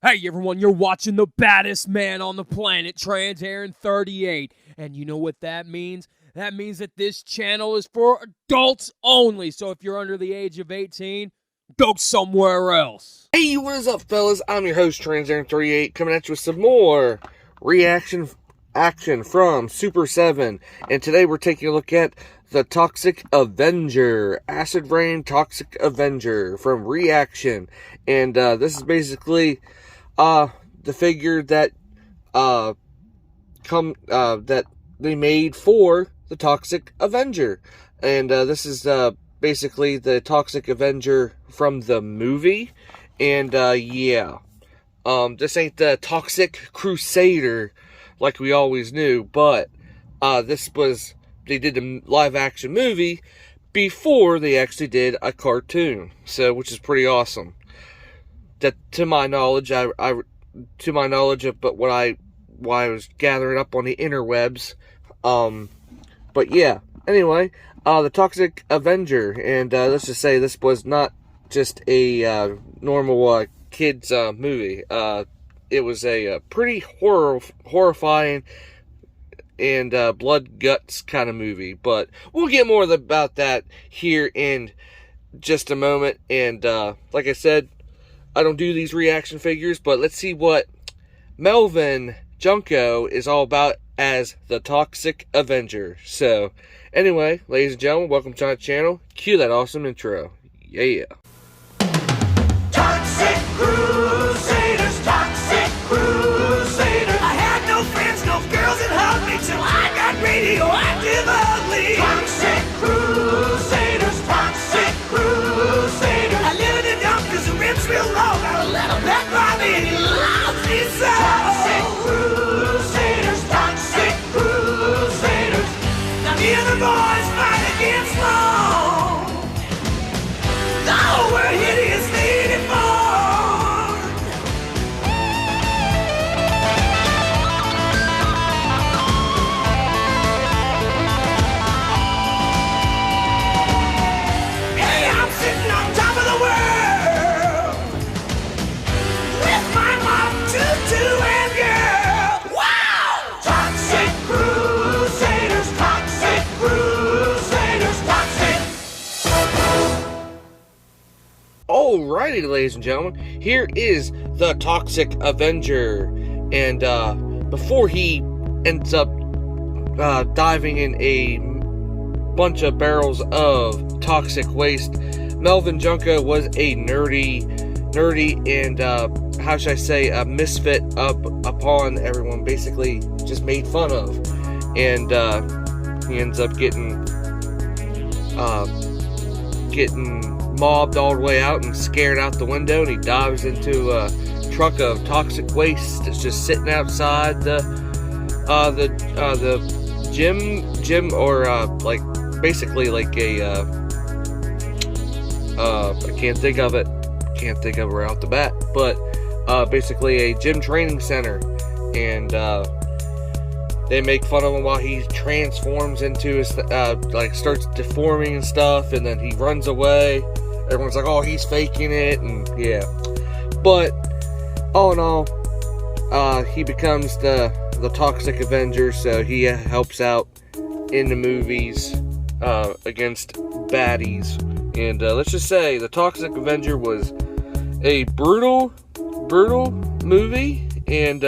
Hey everyone, you're watching the baddest man on the planet, Trans Aaron 38. And you know what that means? That means that this channel is for adults only. So if you're under the age of 18, go somewhere else. Hey, what is up, fellas? I'm your host, Trans Aaron 38, coming at you with some more reaction action from Super 7. And today we're taking a look at the Toxic Avenger, Acid Rain Toxic Avenger from Reaction. And this is basically the figure that that they made for the Toxic Avenger. And this is basically the Toxic Avenger from the movie. And yeah, this ain't the Toxic Crusader like we always knew, but they did a live action movie before they actually did a cartoon, so which is pretty awesome. That to my knowledge, but what I was gathering up on the interwebs, but yeah. Anyway, the Toxic Avenger, and let's just say this was not just a normal kids movie. It was a pretty horrifying and blood guts kind of movie, but we'll get more about that here in just a moment. And like I said, I don't do these reaction figures, but let's see what Melvin Junko is all about as the Toxic Avenger. So anyway, ladies and gentlemen, welcome to our channel. Cue that awesome intro. Yeah. Toxic Crusaders, Toxic Crusaders. I had no friends, no girls that hugged me till I got radioactive ugly. Toxic Crusaders, Toxic Crusaders. I live in the dump cause the rib's real low. Got a little back by me and he loves me so. Toxic Crusaders, Toxic Crusaders. Now me and the boys fight against law. Oh, we're hideously deformed. Hey, I'm sitting on top of the world with my mom, Tutu, and girl. Wow! Toxic Crusaders, Toxic Crusaders, Toxic. Alrighty, ladies and gentlemen, here is the Toxic Avenger, and before he ends up diving in a bunch of barrels of toxic waste, Melvin Junko was a nerdy, and how should I say, a misfit upon everyone, basically just made fun of, and he ends up getting mobbed all the way out and scared out the window, and he dives into a truck of toxic waste that's just sitting outside the gym, or like basically like a I can't think of it right off the bat, but basically a gym training center, and they make fun of him while he transforms into his like starts deforming and stuff, and then he runs away. Everyone's like, oh, he's faking it, and yeah. But all in all, he becomes the Toxic Avenger, so he helps out in the movies against baddies. And let's just say the Toxic Avenger was a brutal movie, and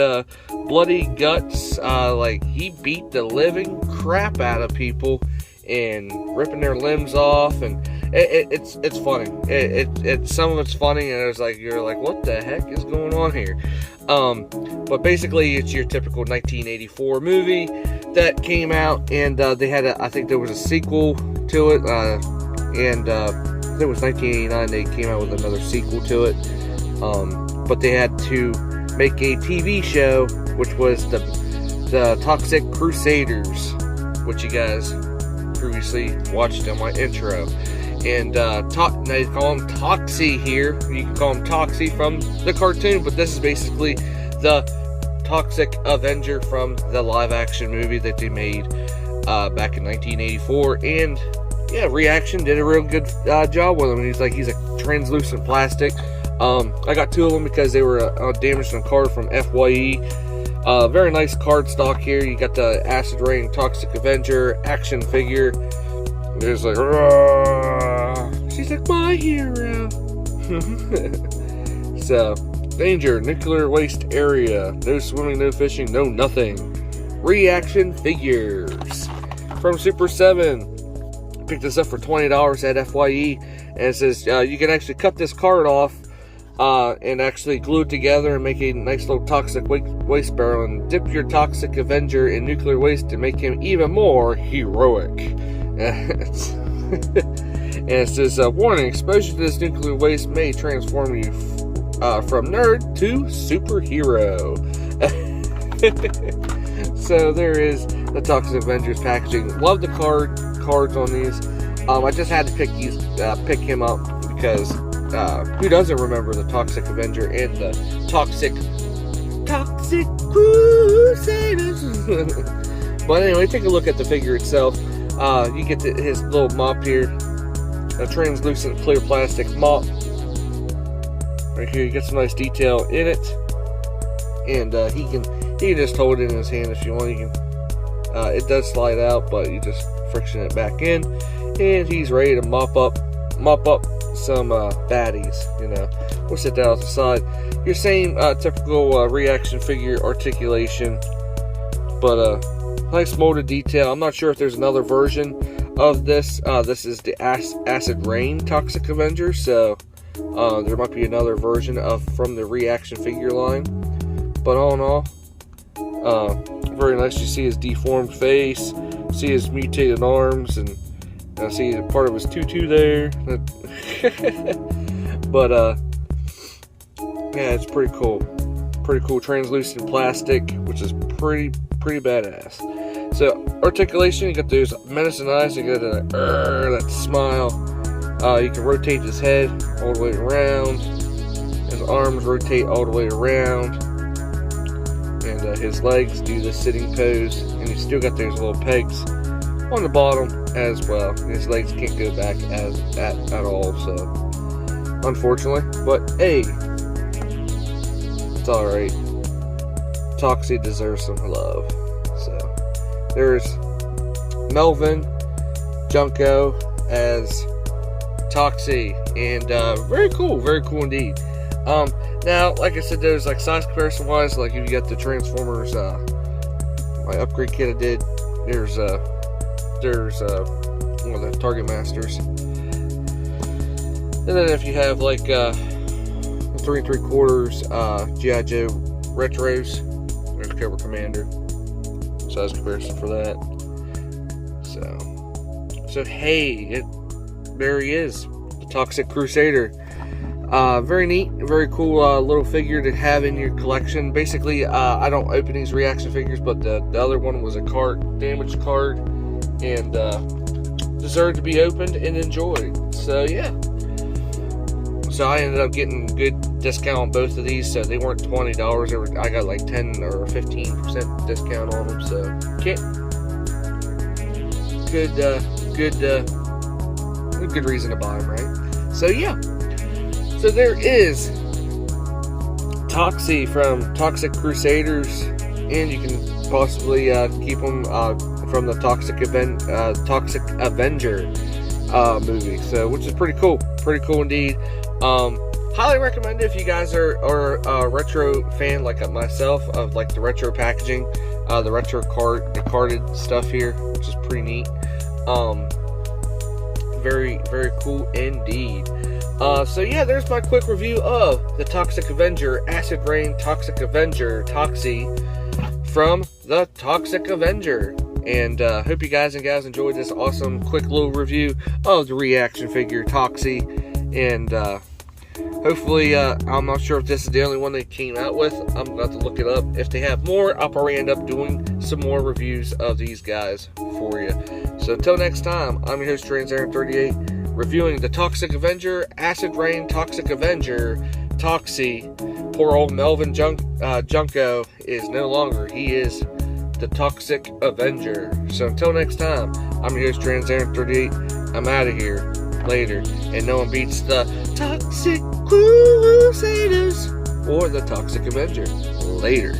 bloody guts. Like, he beat the living crap out of people and ripping their limbs off, and it's funny. It's some of it's funny, and it's like you're like, what the heck is going on here? But basically, it's your typical 1984 movie that came out, and they had I think there was a sequel to it, and it was 1989. They came out with another sequel to it, but they had to make a TV show, which was the Toxic Crusaders, which you guys previously watched in my intro. And they call him Toxie here. You can call him Toxie from the cartoon, but this is basically the Toxic Avenger from the live action movie that they made back in 1984. And yeah, Reaction did a real good job with him. He's a translucent plastic. I got 2 of them because they were damaged on a card from FYE. Very nice card stock here. You got the Acid Rain Toxic Avenger action figure. There's like, she's like my hero. So, danger, nuclear waste area, no swimming, no fishing, no nothing. Reaction figures from Super 7. Picked this up for $20 at FYE, and it says you can actually cut this card off and actually glue it together and make a nice little toxic waste barrel, and dip your Toxic Avenger in nuclear waste to make him even more heroic. And it says, warning, exposure to this nuclear waste may transform you from nerd to superhero. So there is the Toxic Avengers packaging. Love the cards on these. I just had to pick him up because who doesn't remember the Toxic Avenger and the Toxic Crusaders? But anyway, take a look at the figure itself. You get his little mop here, a translucent clear plastic mop. Right here, you get some nice detail in it, and he can just hold it in his hand if you want. You can. It does slide out, but you just friction it back in, and he's ready to mop up some baddies. You know, we'll set that off the side. Your same typical reaction figure articulation, but nice molded detail. I'm not sure if there's another version of this. This is the Acid Rain Toxic Avenger, so there might be another version from the reaction figure line. But all in all, very nice. You see his deformed face, see his mutated arms, and see part of his tutu there. But yeah, it's pretty cool. Pretty cool translucent plastic, which is pretty badass. So articulation, you got those menacing eyes, you got that smile. You can rotate his head all the way around. His arms rotate all the way around. And his legs do the sitting pose. And he's still got those little pegs on the bottom as well. His legs can't go back at all, so unfortunately. But hey, it's alright. Toxie deserves some love. So there's Melvin Junko as Toxie, and very cool indeed. Now, like I said, there's like size comparison wise, like if you got the Transformers, my upgrade kit I did, there's one of the Target Masters, and then if you have like 3 3/4 G.I. Joe retros, there's Cobra Commander, size comparison for that. So hey, there he is, the Toxic Crusader. Very neat, very cool little figure to have in your collection. Basically, I don't open these reaction figures, but the other one was a damaged card, and deserved to be opened and enjoyed. So yeah. So I ended up getting good discount on both of these, so they weren't $20. I got like 10 or 15% discount on them. So good reason to buy them, right? So yeah. So there is Toxie from Toxic Crusaders, and you can possibly keep them from the Toxic Avenger movie. So, which is pretty cool indeed. Highly recommend it if you guys are a retro fan like myself, of like the retro packaging, the retro carded stuff here, which is pretty neat. Very cool indeed. So yeah, there's my quick review of the Toxic Avenger, Acid Rain Toxic Avenger, Toxie, from the Toxic Avenger. And hope you guys and gals enjoyed this awesome quick little review of the reaction figure Toxie. And hopefully, I'm not sure if this is the only one they came out with. I'm going to have to look it up. If they have more, I'll probably end up doing some more reviews of these guys for you. So until next time, I'm your host, TransAaron38. Reviewing the Toxic Avenger, Acid Rain Toxic Avenger, Toxie. Poor old Melvin Junko is no longer. He is the Toxic Avenger. So until next time, I'm your host, TransAaron38. I'm out of here. Later. And no one beats the Toxic Crusaders or the Toxic Avenger. Later.